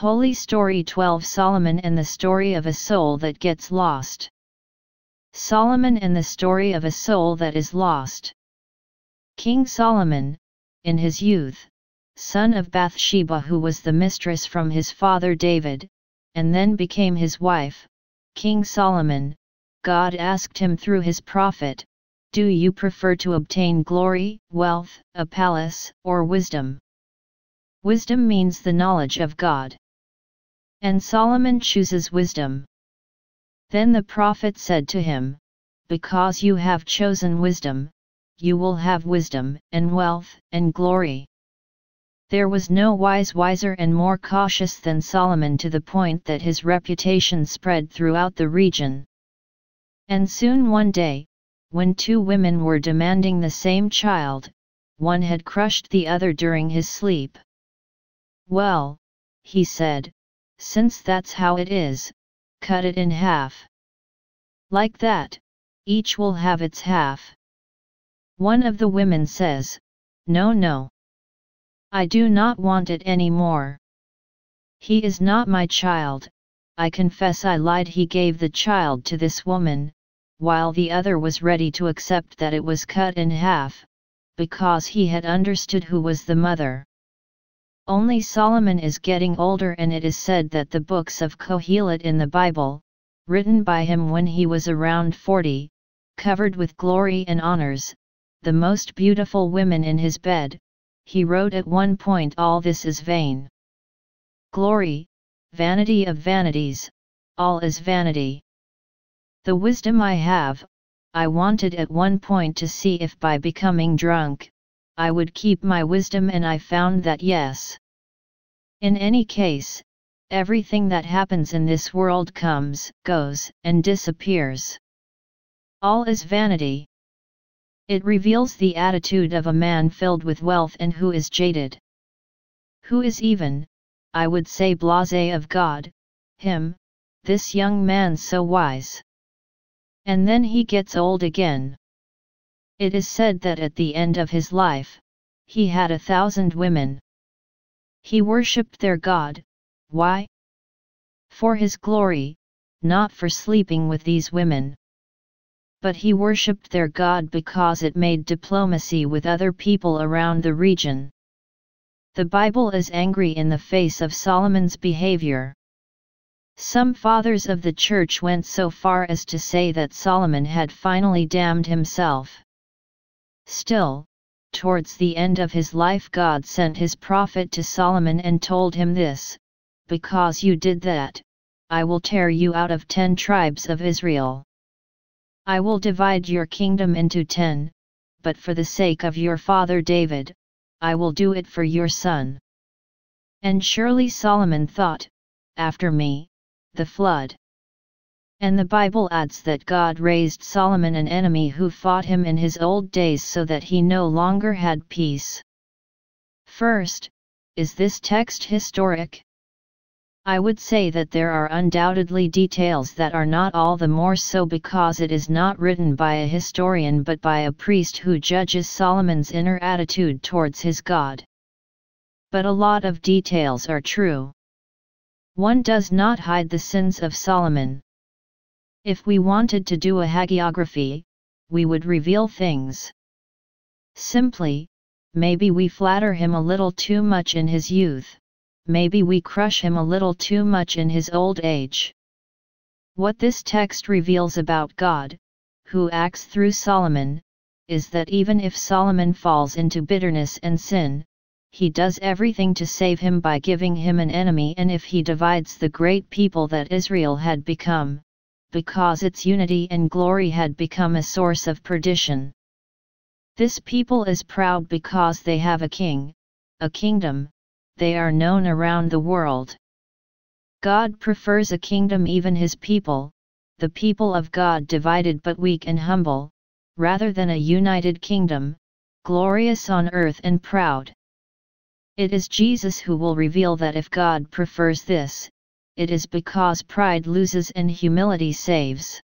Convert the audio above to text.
Holy Story 12 Solomon and the Story of a Soul That Gets Lost. Solomon and the Story of a Soul That Is Lost. King Solomon, in his youth, son of Bathsheba, who was the mistress from his father David, and then became his wife, King Solomon, God asked him through his prophet, "Do you prefer to obtain glory, wealth, a palace, or wisdom?" Wisdom means the knowledge of God. And Solomon chooses wisdom. Then the prophet said to him, "Because you have chosen wisdom, you will have wisdom, and wealth, and glory." There was no wiser and more cautious than Solomon, to the point that his reputation spread throughout the region. And soon one day, when two women were demanding the same child, one had crushed the other during his sleep. "Well," he said, "since that's how it is, cut it in half. Like that, each will have its half." One of the women says, No, I do not want it any more. He is not my child, I confess I lied." He gave the child to this woman, while the other was ready to accept that it was cut in half, because he had understood who was the mother. Only Solomon is getting older, and it is said that the books of Cohelet in the Bible, written by him when he was around 40, covered with glory and honors, the most beautiful women in his bed, he wrote at one point, "All this is vain. Glory, vanity of vanities, all is vanity. The wisdom I have, I wanted at one point to see if by becoming drunk, I would keep my wisdom, and I found that yes. In any case, everything that happens in this world comes, goes, and disappears. All is vanity." It reveals the attitude of a man filled with wealth and who is jaded. Who is even, I would say, blasé of God, him, this young man so wise. And then he gets old again. It is said that at the end of his life, he had 1,000 women. He worshipped their God. Why? For his glory, not for sleeping with these women. But he worshipped their God because it made diplomacy with other people around the region. The Bible is angry in the face of Solomon's behavior. Some fathers of the church went so far as to say that Solomon had finally damned himself. Still, towards the end of his life, God sent his prophet to Solomon and told him this, "Because you did that, I will tear you out of 10 tribes of Israel. I will divide your kingdom into 10, but for the sake of your father David, I will do it for your son." And surely Solomon thought, "After me, the flood." And the Bible adds that God raised Solomon an enemy who fought him in his old days so that he no longer had peace. First, is this text historic? I would say that there are undoubtedly details that are not, all the more so because it is not written by a historian but by a priest who judges Solomon's inner attitude towards his God. But a lot of details are true. One does not hide the sins of Solomon. If we wanted to do a hagiography, we would reveal things. Simply, maybe we flatter him a little too much in his youth. Maybe we crush him a little too much in his old age. What this text reveals about God, who acts through Solomon, is that even if Solomon falls into bitterness and sin, he does everything to save him by giving him an enemy, and if he divides the great people that Israel had become, because its unity and glory had become a source of perdition. This people is proud because they have a king, a kingdom. They are known around the world. God prefers a kingdom, even his people, the people of God, divided but weak and humble, rather than a united kingdom, glorious on earth and proud. It is Jesus who will reveal that if God prefers this, it is because pride loses and humility saves.